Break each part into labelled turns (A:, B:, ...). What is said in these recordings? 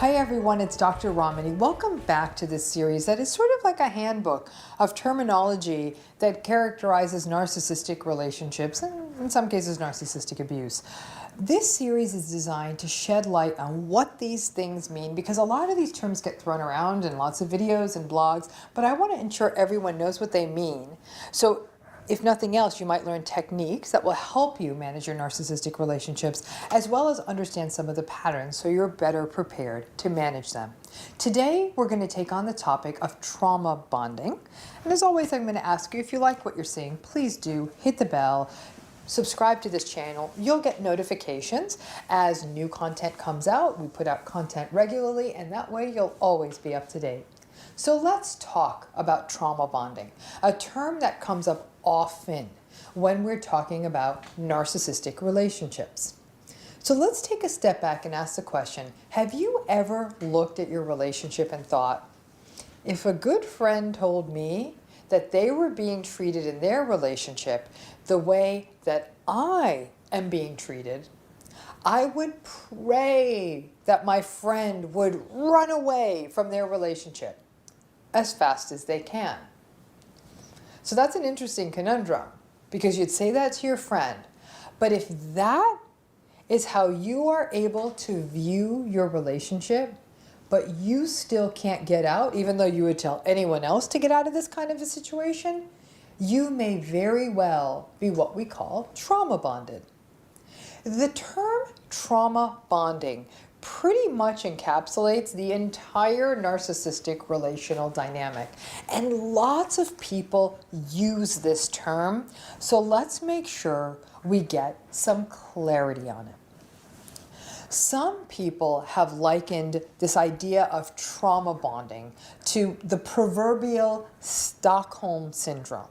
A: Hi everyone, it's Dr. Ramani. Welcome back to this series that is sort of like a handbook of terminology that characterizes narcissistic relationships and in some cases narcissistic abuse. This series is designed to shed light on what these things mean because a lot of these terms get thrown around in lots of videos and blogs, but I want to ensure everyone knows what they mean. So if nothing else, you might learn techniques that will help you manage your narcissistic relationships, as well as understand some of the patterns so you're better prepared to manage them. Today, we're going to take on the topic of trauma bonding. And as always, I'm going to ask you, if you like what you're seeing, please do hit the bell, subscribe to this channel. You'll get notifications as new content comes out. We put out content regularly, and that way you'll always be up to date. So let's talk about trauma bonding, a term that comes up often when we're talking about narcissistic relationships. So let's take a step back and ask the question, have you ever looked at your relationship and thought, if a good friend told me that they were being treated in their relationship the way that I am being treated, I would pray that my friend would run away from their relationship as fast as they can. So that's an interesting conundrum, because you'd say that to your friend, but if that is how you are able to view your relationship, but you still can't get out, even though you would tell anyone else to get out of this kind of a situation, you may very well be what we call trauma bonded. The term trauma bonding pretty much encapsulates the entire narcissistic relational dynamic. And lots of people use this term, so let's make sure we get some clarity on it. Some people have likened this idea of trauma bonding to the proverbial Stockholm Syndrome.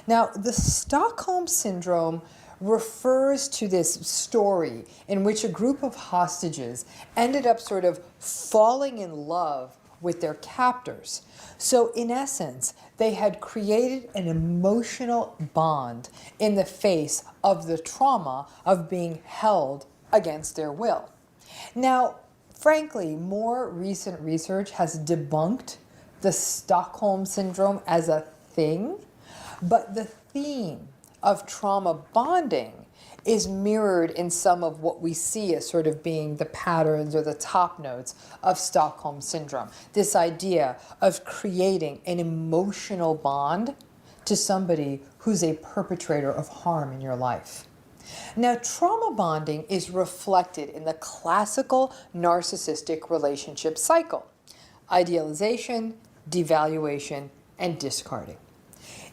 A: Now, the Stockholm Syndrome refers to this story in which a group of hostages ended up sort of falling in love with their captors. So in essence, they had created an emotional bond in the face of the trauma of being held against their will. Now, frankly, more recent research has debunked the Stockholm Syndrome as a thing, but the theme of trauma bonding is mirrored in some of what we see as sort of being the patterns or the top notes of Stockholm Syndrome. This idea of creating an emotional bond to somebody who's a perpetrator of harm in your life. Now, trauma bonding is reflected in the classical narcissistic relationship cycle: idealization, devaluation, and discarding.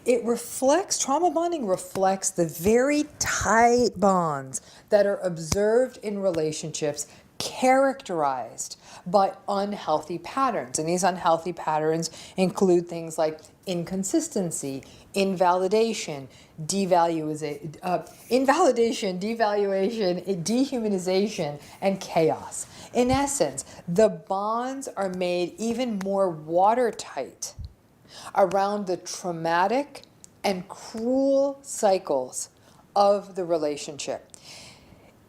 A: Trauma bonding reflects the very tight bonds that are observed in relationships characterized by unhealthy patterns. And these unhealthy patterns include things like inconsistency, devaluation, dehumanization, and chaos. In essence, the bonds are made even more watertight around the traumatic and cruel cycles of the relationship.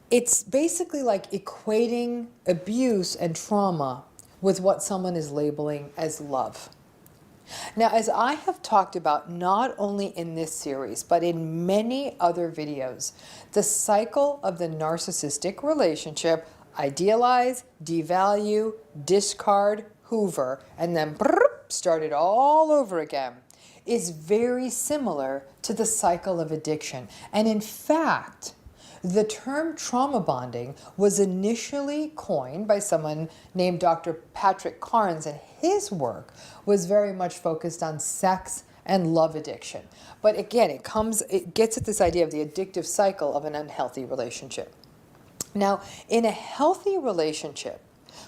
A: It's basically like equating abuse and trauma with what someone is labeling as love. Now, as I have talked about not only in this series, but in many other videos, the cycle of the narcissistic relationship: idealize, devalue, discard, hoover, and then start it all over again, is very similar to the cycle of addiction. And in fact, the term trauma bonding was initially coined by someone named Dr. Patrick Carnes, and his work was very much focused on sex and love addiction. But again, it gets at this idea of the addictive cycle of an unhealthy relationship. Now, in a healthy relationship,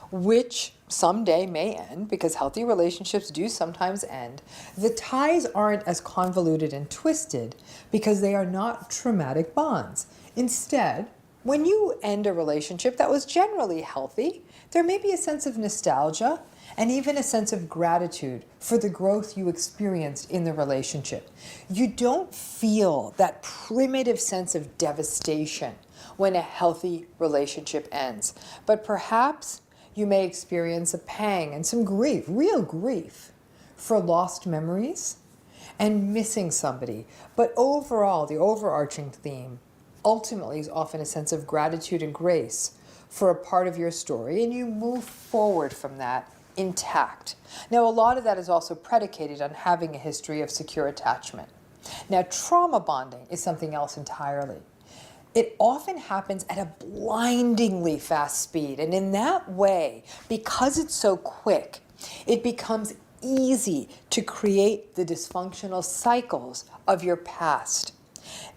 A: which someday may end, because healthy relationships do sometimes end, the ties aren't as convoluted and twisted because they are not traumatic bonds. Instead, when you end a relationship that was generally healthy, there may be a sense of nostalgia and even a sense of gratitude for the growth you experienced in the relationship. You don't feel that primitive sense of devastation when a healthy relationship ends, but perhaps you may experience a pang and some grief, real grief, for lost memories and missing somebody. But overall, the overarching theme ultimately is often a sense of gratitude and grace for a part of your story, and you move forward from that intact. Now, a lot of that is also predicated on having a history of secure attachment. Now, trauma bonding is something else entirely. It often happens at a blindingly fast speed, and in that way, because it's so quick, it becomes easy to create the dysfunctional cycles of your past.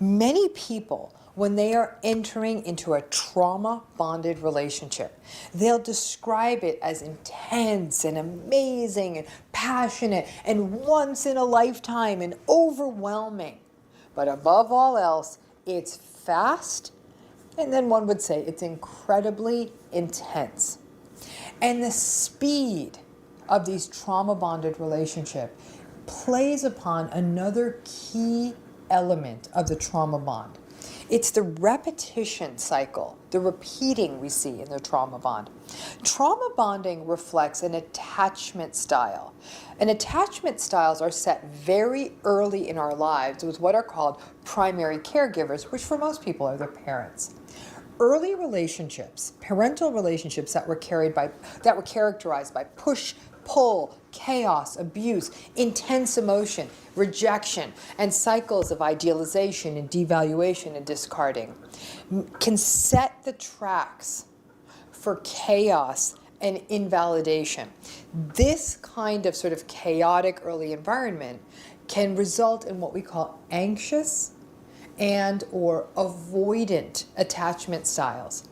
A: Many people, when they are entering into a trauma-bonded relationship, they'll describe it as intense and amazing and passionate and once in a lifetime and overwhelming. But above all else, it's fast, and then one would say it's incredibly intense. And the speed of these trauma-bonded relationships plays upon another key element of the trauma bond. It's the repetition cycle, the repeating we see in the trauma bond. Trauma bonding reflects an attachment style. And attachment styles are set very early in our lives with what are called primary caregivers, which for most people are their parents. Early relationships, parental relationships that were characterized by push, pull, chaos, abuse, intense emotion, rejection, and cycles of idealization and devaluation and discarding can set the tracks for chaos and invalidation. This kind of sort of chaotic early environment can result in what we call anxious and or avoidant attachment styles.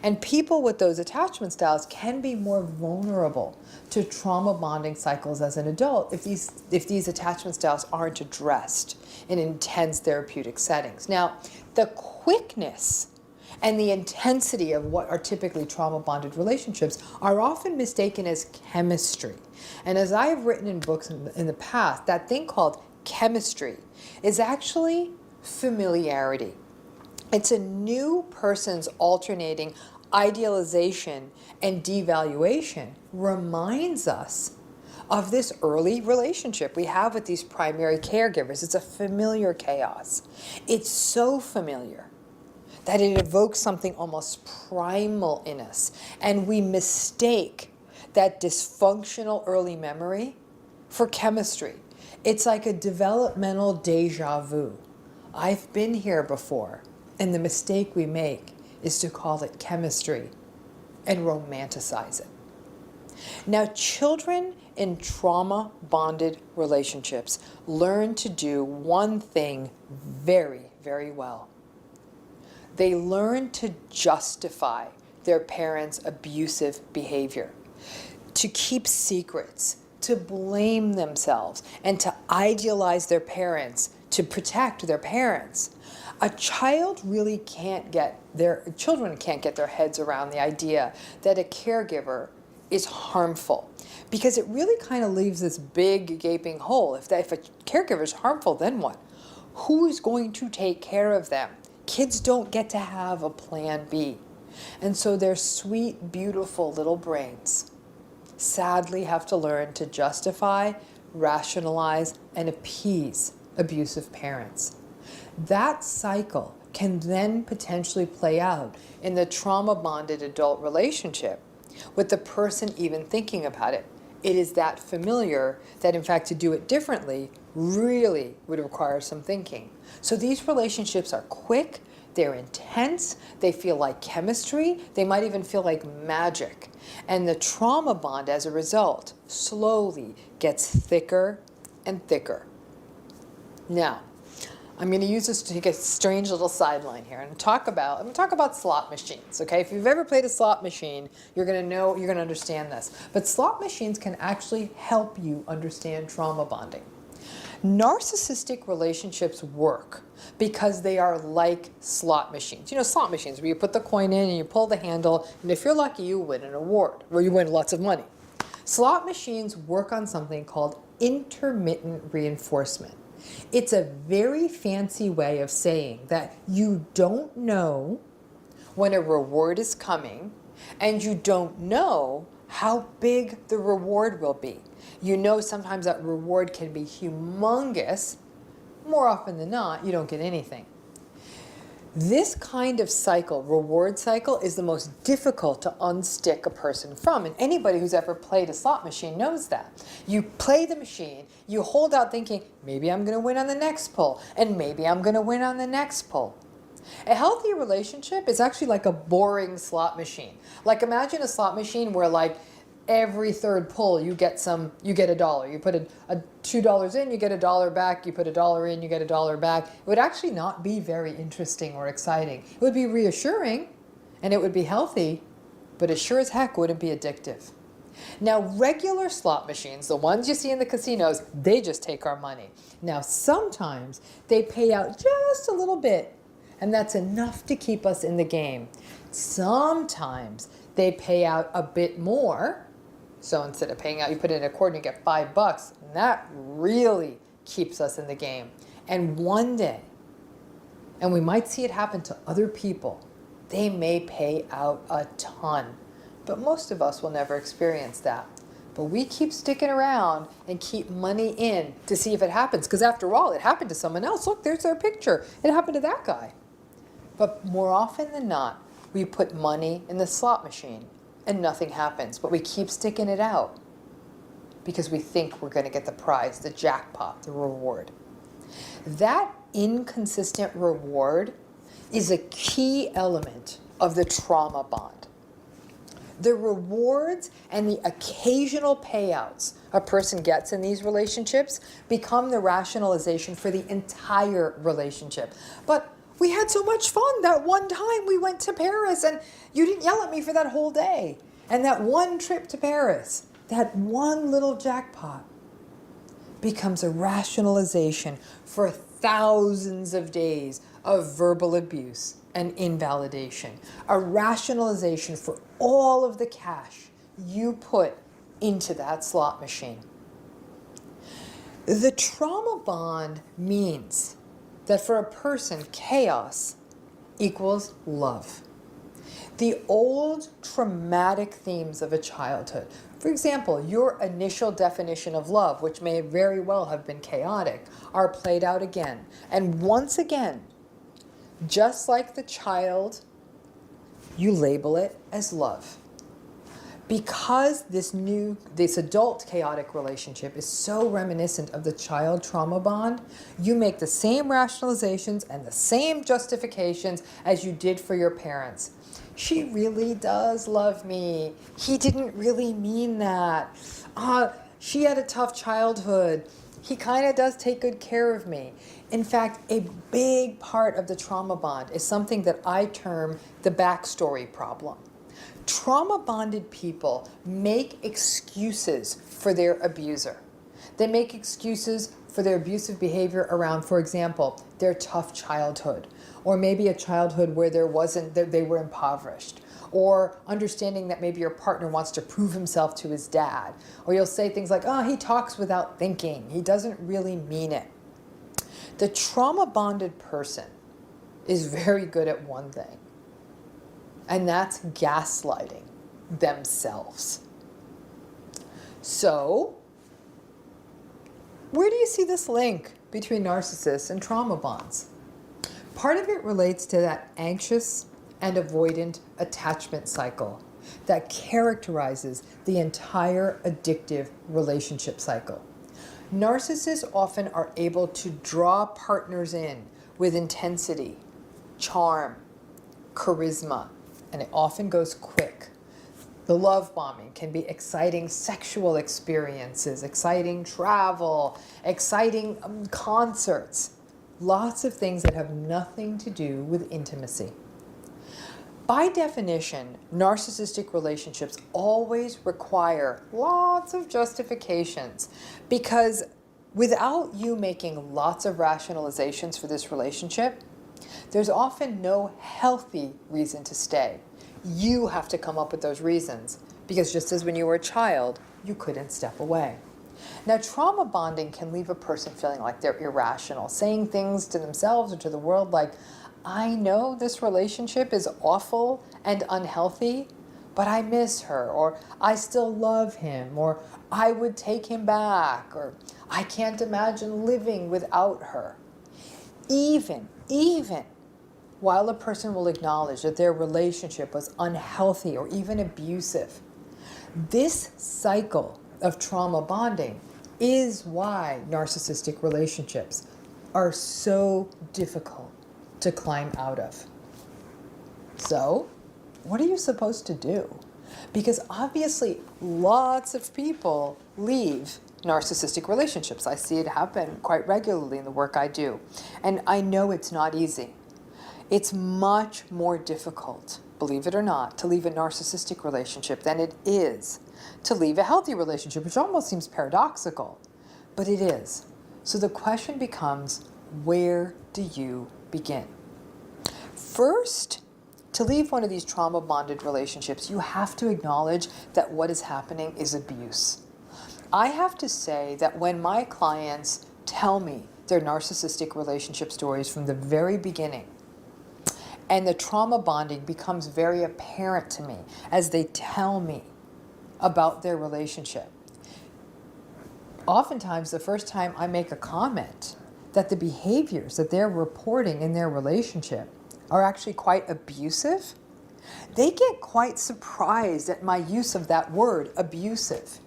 A: And people with those attachment styles can be more vulnerable to trauma bonding cycles as an adult if these attachment styles aren't addressed in intense therapeutic settings. Now, the quickness and the intensity of what are typically trauma bonded relationships are often mistaken as chemistry. And as I have written in books in the past, that thing called chemistry is actually familiarity. It's a new person's alternating idealization and devaluation reminds us of this early relationship we have with these primary caregivers. It's a familiar chaos. It's so familiar that it evokes something almost primal in us, and we mistake that dysfunctional early memory for chemistry. It's like a developmental deja vu. I've been here before. And the mistake we make is to call it chemistry and romanticize it. Now, children in trauma-bonded relationships learn to do one thing very, very well. They learn to justify their parents' abusive behavior, to keep secrets, to blame themselves, and to idealize their parents, to protect their parents. Children can't get their heads around the idea that a caregiver is harmful, because it really kind of leaves this big gaping hole. If a caregiver is harmful, then what? Who's going to take care of them? Kids don't get to have a plan B. And so their sweet, beautiful little brains sadly have to learn to justify, rationalize, and appease abusive parents. That cycle can then potentially play out in the trauma-bonded adult relationship with the person even thinking about it. It is that familiar that, in fact, to do it differently really would require some thinking. So these relationships are quick, they're intense, they feel like chemistry, they might even feel like magic. And the trauma bond, as a result, slowly gets thicker and thicker. Now, I'm going to use this to take a strange little sideline here and I'm going to talk about slot machines, okay? If you've ever played a slot machine, you're going to understand this. But slot machines can actually help you understand trauma bonding. Narcissistic relationships work because they are like slot machines. You know, slot machines where you put the coin in and you pull the handle, and if you're lucky, you win an award, or you win lots of money. Slot machines work on something called intermittent reinforcement. It's a very fancy way of saying that you don't know when a reward is coming, and you don't know how big the reward will be. You know sometimes that reward can be humongous. More often than not, you don't get anything. This kind of cycle, reward cycle, is the most difficult to unstick a person from. And anybody who's ever played a slot machine knows that. You play the machine, you hold out thinking, maybe I'm going to win on the next pull, and maybe I'm going to win on the next pull. A healthy relationship is actually like a boring slot machine. Like imagine a slot machine where like every third pull you get a dollar. You put a $2 in, you get $1 back. You put $1 in, you get $1 back. It would actually not be very interesting or exciting. It would be reassuring and it would be healthy, but it sure as heck wouldn't be addictive. Now, regular slot machines, the ones you see in the casinos, they just take our money. Now, sometimes they pay out just a little bit, and that's enough to keep us in the game. Sometimes they pay out a bit more. So instead of paying out, you put it in a quarter and you get $5, and that really keeps us in the game. And one day, and we might see it happen to other people, they may pay out a ton. But most of us will never experience that. But we keep sticking around and keep money in to see if it happens. Because after all, it happened to someone else. Look, there's their picture. It happened to that guy. But more often than not, we put money in the slot machine and nothing happens. But we keep sticking it out because we think we're going to get the prize, the jackpot, the reward. That inconsistent reward is a key element of the trauma bond. The rewards and the occasional payouts a person gets in these relationships become the rationalization for the entire relationship. But we had so much fun that one time we went to Paris and you didn't yell at me for that whole day. And that one trip to Paris, that one little jackpot becomes a rationalization for thousands of days of verbal abuse and invalidation, a rationalization for all of the cash you put into that slot machine. The trauma bond means that for a person, chaos equals love. The old traumatic themes of a childhood, for example, your initial definition of love, which may very well have been chaotic, are played out again. And once again, just like the child, you label it as love. Because this adult chaotic relationship is so reminiscent of the child trauma bond, you make the same rationalizations and the same justifications as you did for your parents. She really does love me. He didn't really mean that. She had a tough childhood. He kind of does take good care of me. In fact, a big part of the trauma bond is something that I term the backstory problem. Trauma-bonded people make excuses for their abuser. They make excuses for their abusive behavior around, for example, their tough childhood, or maybe a childhood where they were impoverished, or understanding that maybe your partner wants to prove himself to his dad, or you'll say things like, he talks without thinking, he doesn't really mean it. The trauma-bonded person is very good at one thing, and that's gaslighting themselves. So, where do you see this link between narcissists and trauma bonds? Part of it relates to that anxious and avoidant attachment cycle that characterizes the entire addictive relationship cycle. Narcissists often are able to draw partners in with intensity, charm, charisma, and it often goes quick. The love bombing can be exciting sexual experiences, exciting travel, exciting concerts, lots of things that have nothing to do with intimacy. By definition, narcissistic relationships always require lots of justifications because without you making lots of rationalizations for this relationship, there's often no healthy reason to stay. You have to come up with those reasons because just as when you were a child, you couldn't step away. Now, trauma bonding can leave a person feeling like they're irrational, saying things to themselves or to the world like, I know this relationship is awful and unhealthy, but I miss her, or I still love him, or I would take him back, or I can't imagine living without her. Even while a person will acknowledge that their relationship was unhealthy or even abusive, this cycle of trauma bonding is why narcissistic relationships are so difficult to climb out of. So, what are you supposed to do? Because obviously lots of people leave narcissistic relationships. I see it happen quite regularly in the work I do. And I know it's not easy. It's much more difficult, believe it or not, to leave a narcissistic relationship than it is to leave a healthy relationship, which almost seems paradoxical, but it is. So the question becomes, where do you begin? First, to leave one of these trauma-bonded relationships, you have to acknowledge that what is happening is abuse. I have to say that when my clients tell me their narcissistic relationship stories from the very beginning, and the trauma bonding becomes very apparent to me as they tell me about their relationship. Oftentimes, the first time I make a comment that the behaviors that they're reporting in their relationship are actually quite abusive, they get quite surprised at my use of that word, abusive.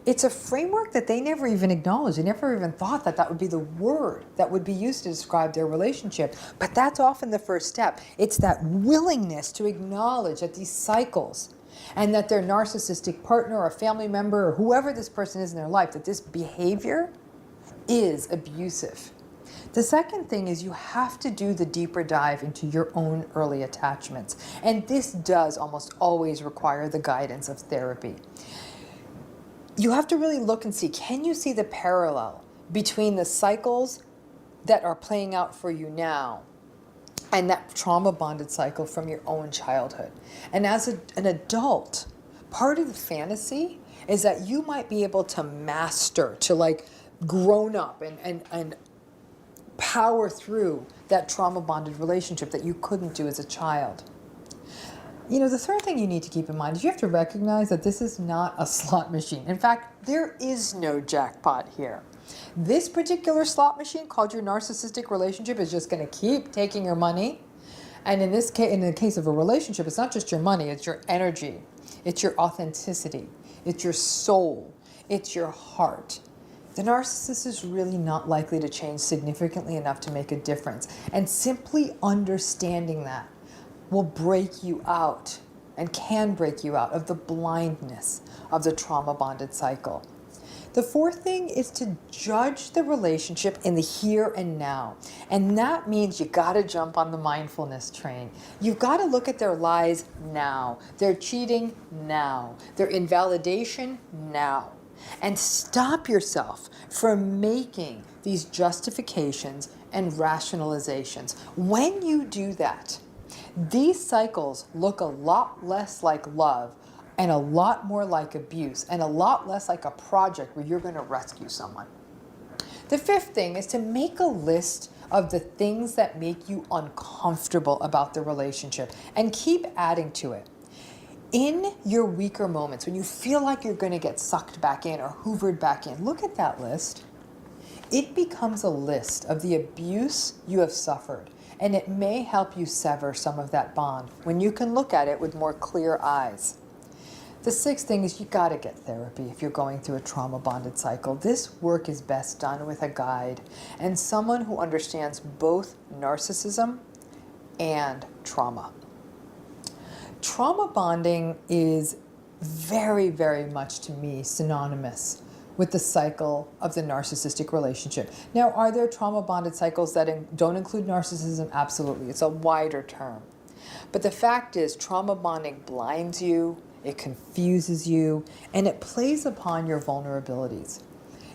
A: It's a framework that they never even acknowledged. They never even thought that that would be the word that would be used to describe their relationship. But that's often the first step. It's that willingness to acknowledge that these cycles and that their narcissistic partner or family member or whoever this person is in their life, that this behavior is abusive. The second thing is you have to do the deeper dive into your own early attachments. And this does almost always require the guidance of therapy. You have to really look and see, can you see the parallel between the cycles that are playing out for you now and that trauma-bonded cycle from your own childhood? And as an adult, part of the fantasy is that you might be able to master, to like grown up and power through that trauma-bonded relationship that you couldn't do as a child. You know, the third thing you need to keep in mind is you have to recognize that this is not a slot machine. In fact, there is no jackpot here. This particular slot machine called your narcissistic relationship is just going to keep taking your money. And in this case, in the case of a relationship, it's not just your money, it's your energy, it's your authenticity, it's your soul, it's your heart. The narcissist is really not likely to change significantly enough to make a difference. And simply understanding that will break you out and can break you out of the blindness of the trauma-bonded cycle. The fourth thing is to judge the relationship in the here and now. And that means you gotta jump on the mindfulness train. You've gotta look at their lies now, their cheating now, their invalidation now. And stop yourself from making these justifications and rationalizations. When you do that, these cycles look a lot less like love and a lot more like abuse and a lot less like a project where you're going to rescue someone. The fifth thing is to make a list of the things that make you uncomfortable about the relationship and keep adding to it. In your weaker moments, when you feel like you're going to get sucked back in or hoovered back in, look at that list. It becomes a list of the abuse you have suffered, and it may help you sever some of that bond when you can look at it with more clear eyes. The sixth thing is you got to get therapy if you're going through a trauma-bonded cycle. This work is best done with a guide and someone who understands both narcissism and trauma. Trauma bonding is very, very much to me synonymous with the cycle of the narcissistic relationship. Now, are there trauma-bonded cycles that don't include narcissism? Absolutely. It's a wider term. But the fact is, trauma bonding blinds you, it confuses you, and it plays upon your vulnerabilities.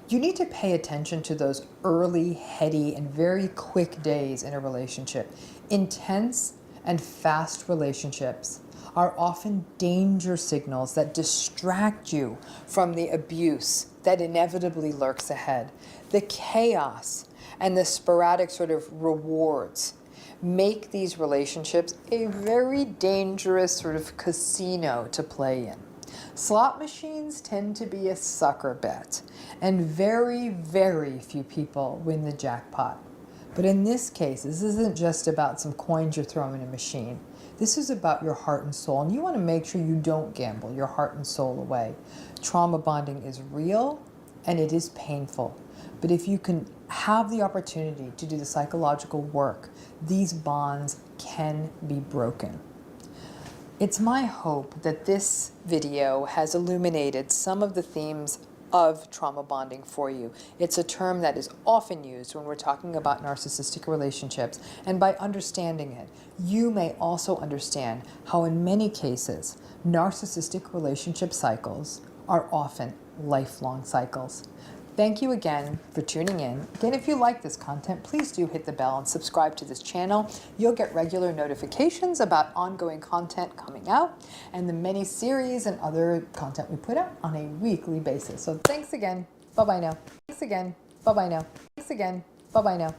A: You need to pay attention to those early, heady, and very quick days in a relationship. Intense and fast relationships are often danger signals that distract you from the abuse that inevitably lurks ahead. The chaos and the sporadic sort of rewards make these relationships a very dangerous sort of casino to play in. Slot machines tend to be a sucker bet, and very, very few people win the jackpot. But in this case, this isn't just about some coins you're throwing in a machine. This is about your heart and soul, and you want to make sure you don't gamble your heart and soul away. Trauma bonding is real, and it is painful. But if you can have the opportunity to do the psychological work, these bonds can be broken. It's my hope that this video has illuminated some of the themes of trauma bonding for you. It's a term that is often used when we're talking about narcissistic relationships, and by understanding it, you may also understand how in many cases, narcissistic relationship cycles are often lifelong cycles. Thank you again for tuning in. Again, if you like this content, please do hit the bell and subscribe to this channel. You'll get regular notifications about ongoing content coming out and the many series and other content we put out on a weekly basis. So thanks again. Bye-bye now. Thanks again. Bye-bye now. Thanks again. Bye-bye now.